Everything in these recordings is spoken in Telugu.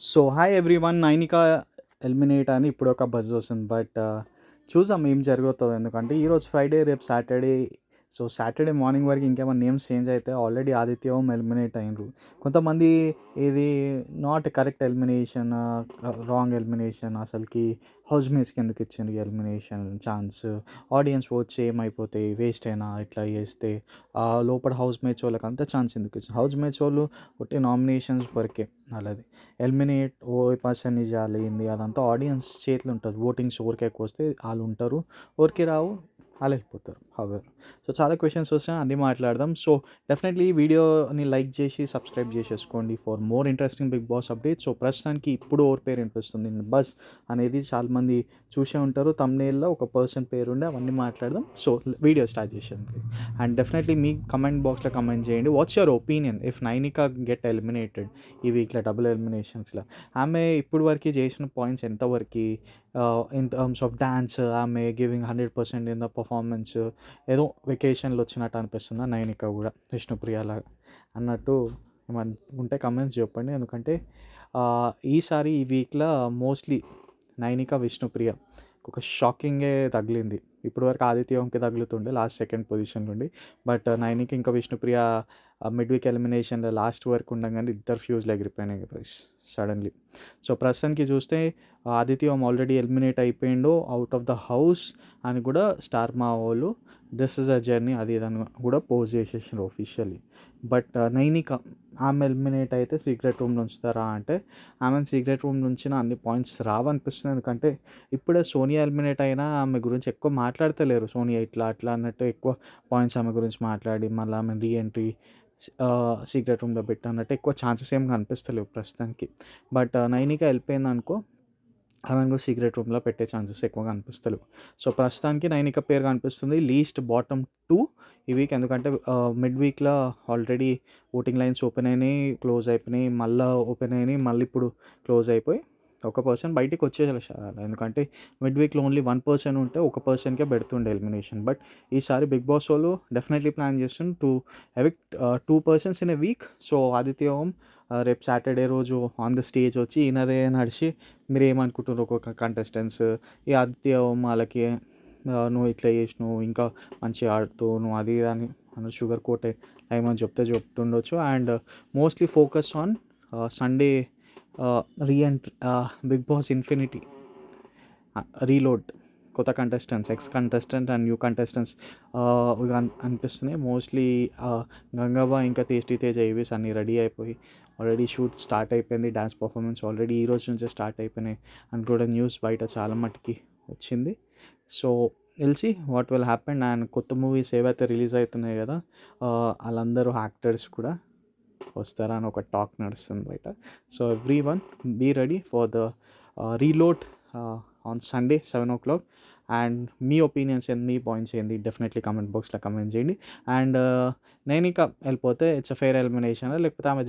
So hi everyone, Nainika eliminate అని ఇప్పుడు ఒక బజ్ వస్తుంది. బట్ చూసాం ఏం జరుగుతుందో. ఎందుకంటే ఈరోజు ఫ్రైడే, రేపు సాటర్డే. సో సాటర్డే మార్నింగ్ వరకు ఇంకేమైనా నేమ్స్ చేంజ్ అయితే ఆల్రెడీ ఆదిత్య ఓం ఎలిమినేట్ అయినరు. కొంతమంది ఇది not correct elimination, wrong elimination, అసలుకి హౌస్ మేట్స్కి ఎందుకు ఇచ్చింది ఎలిమినేషన్ ఛాన్స్, ఆడియన్స్ ఓట్స్ ఏమైపోతాయి, వేస్ట్ అయినా ఇట్లా చేస్తే, లోపల హౌస్ మేట్స్ వాళ్ళకి అంత ఛాన్స్ ఎందుకు ఇచ్చింది. హౌస్ మేట్స్ వాళ్ళు ఒకటి నామినేషన్స్ వరకే అలాది. ఎలిమినేట్ ఓ పర్సన్ చేయాలి ఏంది అదంతా ఆడియన్స్ చేతిలో ఉంటుంది. ఓటింగ్స్ ఎవరికి ఎక్కువ వస్తే వాళ్ళు ఉంటారు, ఎవరికి రావు వాళ్ళు వెళ్ళిపోతారు. హవర్ సో చాలా క్వశ్చన్స్ వస్తాయి, అన్నీ మాట్లాడదాం. సో డెఫినెట్లీ ఈ వీడియోని లైక్ చేసి సబ్స్క్రైబ్ చేసేసుకోండి for more interesting Bigg Boss update. So ప్రస్తుతానికి ఇప్పుడు ఓవర్ పేరు వినిపిస్తుంది బస్ అనేది చాలామంది చూసే ఉంటారు. తమ్నేల్లో ఒక పర్సన్ పేరు ఉండే అవన్నీ మాట్లాడదాం. సో వీడియో స్టార్ట్ చేసాను. అండ్ డెఫినెట్లీ మీ కమెంట్ బాక్స్లో కమెంట్ చేయండి, what's your opinion if Nainika get eliminated ఈ వీక్లో డబుల్ ఎలిమినేషన్స్లో. ఆమె ఇప్పుడు వరకు చేసిన పాయింట్స్ ఎంతవరకు, ఇన్ టర్మ్స్ ఆఫ్ డ్యాన్స్, ఆమె గివింగ్ 100% ఇన్ ద పర్ఫార్మెన్స్, ఏదో వెకేషన్లో వచ్చినట్టు అనిపిస్తుందా నైనిక కూడా విష్ణుప్రియ లాగా అన్నట్టు ఏమన్నా ఉంటే కమెంట్స్ చెప్పండి. ఎందుకంటే ఈసారి ఈ వీక్లో మోస్ట్లీ నైనిక విష్ణుప్రియ ఒక షాకింగే తగిలింది. ఇప్పుడు వరకు ఆదిత్యంకి తగులుతుండే లాస్ట్ సెకండ్ పొజిషన్ నుండి. బట్ నైనికి ఇంకా విష్ణుప్రియ మిడ్ వీక్ ఎలిమినేషన్లో లాస్ట్ వరకు ఉండగానే ఇద్దరు ఫ్యూజ్లు ఎగిరిపోయినాయి సడన్లీ. సో ప్రస్తుతానికి చూస్తే ఆదిత్యం ఆల్రెడీ ఎలిమినేట్ అయిపోయిండు అవుట్ ఆఫ్ ద హౌస్ అని కూడా స్టార్ మా వాళ్ళు దిస్ ఇస్ అ జర్నీ అది ఇదని కూడా పోస్ట్ చేసేసారు ఆఫీషియల్లీ. బట్ నైనిక ఆమె ఎలిమినేట్ అయితే సీక్రెట్ రూమ్ ఉంచుతారా అంటే ఆమెను సీక్రెట్ రూమ్ నుంచి అన్ని పాయింట్స్ రావనిపిస్తుంది. ఎందుకంటే ఇప్పుడే సోనియా ఎలిమినేట్ అయినా ఆమె గురించి ఎక్కువ మాట్లాడతలేరు. సోనియా ఇట్లా అట్లా అన్నట్టు ఎక్కువ పాయింట్స్ ఆమె గురించి మాట్లాడి మళ్ళీ ఆమె రీఎంట్రీ సీక్రెట్ రూమ్లో పెట్టన్నట్టు ఎక్కువ ఛాన్సెస్ ఏం కనిపిస్తలేవు ప్రస్తుతానికి. బట్ నైనిక వెళ్ళిపోయింది అనుకో, ఆమెను కూడా సీక్రెట్ రూమ్లో పెట్టే ఛాన్సెస్ ఎక్కువగా కనిపిస్తలేవు. సో ప్రస్తుతానికి నైనిక పేరు కనిపిస్తుంది లీస్ట్ బాటమ్ 2 ఈ వీక్. ఎందుకంటే మిడ్ వీక్లో ఆల్రెడీ ఓటింగ్ లైన్స్ ఓపెన్ అయినాయి, క్లోజ్ అయిపోయినాయి, మళ్ళీ ఓపెన్ అయినాయి, మళ్ళీ ఇప్పుడు క్లోజ్ అయిపోయి ఒక పర్సన్ బయటికి వచ్చేసారు. ఎందుకంటే మిడ్ వీక్లో ఓన్లీ 1 పర్సన్ ఉంటే ఒక పర్సన్కే పెడుతుండే ఎలిమినేషన్. బట్ ఈసారి బిగ్ బాస్ వాళ్ళు డెఫినెట్లీ ప్లాన్ చేస్తుంది to evict 2 persons in a week. So Aditya Om రేపు సాటర్డే రోజు ఆన్ ద స్టేజ్ వచ్చి ఈయనదే నడిచి మీరు ఏమనుకుంటున్నారు ఒక్కొక్క కంటెస్టెంట్స్ ఈ ఆదిత్య ఓం వాళ్ళకి నువ్వు ఇట్లా చేసినావు, ఇంకా మంచిగా ఆడుతావు నువ్వు, అది అని షుగర్ కోట్ ఏమని చెప్తుండొచ్చు. And mostly focus on Sunday reentry Big Boss infinity reload, కొత్త contestants, ex contestant and new contestants అనిపిస్తున్నాయి. మోస్ట్లీ గంగవ్వ ఇంకా టేస్టీ తేజ ఏవీస్ అన్నీ రెడీ అయిపోయి ఆల్రెడీ షూట్ స్టార్ట్ అయిపోయింది. డ్యాన్స్ పర్ఫార్మెన్స్ ఆల్రెడీ ఈ రోజు నుంచే స్టార్ట్ అయిపోయినాయి అని కూడా న్యూస్ బయట చాలా మట్టుకి వచ్చింది. సో తెలిసి వాట్ విల్ హ్యాపెన్. అండ్ కొత్త మూవీస్ ఏవైతే రిలీజ్ అవుతున్నాయి కదా, వాళ్ళందరూ యాక్టర్స్ కూడా వస్తారా అని ఒక టాక్ నడుస్తుంది బయట. So every one B ready for the reload on Sunday 7 o'clock. And me opinions ఏంది, మీ పాయింట్స్ ఏంది, డెఫినెట్లీ కమెంట్ బాక్స్లో కమెంట్ చేయండి. అండ్ నేను ఇంకా వెళ్ళిపోతే ఇట్స్ అ ఫెయిర్ ఎలిమినేషనా, లేకపోతే ఆమె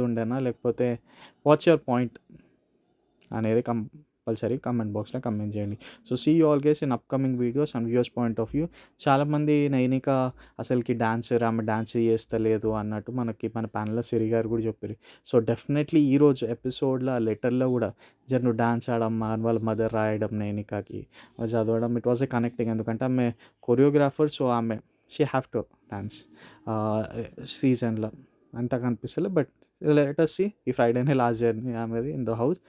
ఉండేనా, లేకపోతే వాట్స్ యువర్ పాయింట్ అనేది కంపల్సరీ కమెంట్ బాక్స్లో కమెంట్ చేయండి. So see you all guys in upcoming videos and views point of view. చాలామంది నైనిక అసలుకి డాన్సర్, ఆమె డాన్స్ చేస్తలేదు అన్నట్టు మన ప్యానల్లో సిరి గారు కూడా చెప్పారు. సో డెఫినెట్లీ ఈరోజు ఎపిసోడ్లో ఆ లెటర్లో కూడా నువ్వు డాన్స్ ఆడమ్మా అని వాళ్ళ మదర్ రాయడం నైనికాకి చదవడం, ఇట్ వాజ్ ఏ కనెక్టింగ్. ఎందుకంటే ఆమె కొరియోగ్రాఫర్, సో ఆమె షీ హ్యావ్ టు డాన్స్ సీజన్లో అంతా కనిపిస్తలే. బట్ లెట్ us see ఈ ఫ్రైడేనే లాస్ట్ జర్నీ ఆమెది ఇన్ ద హౌస్.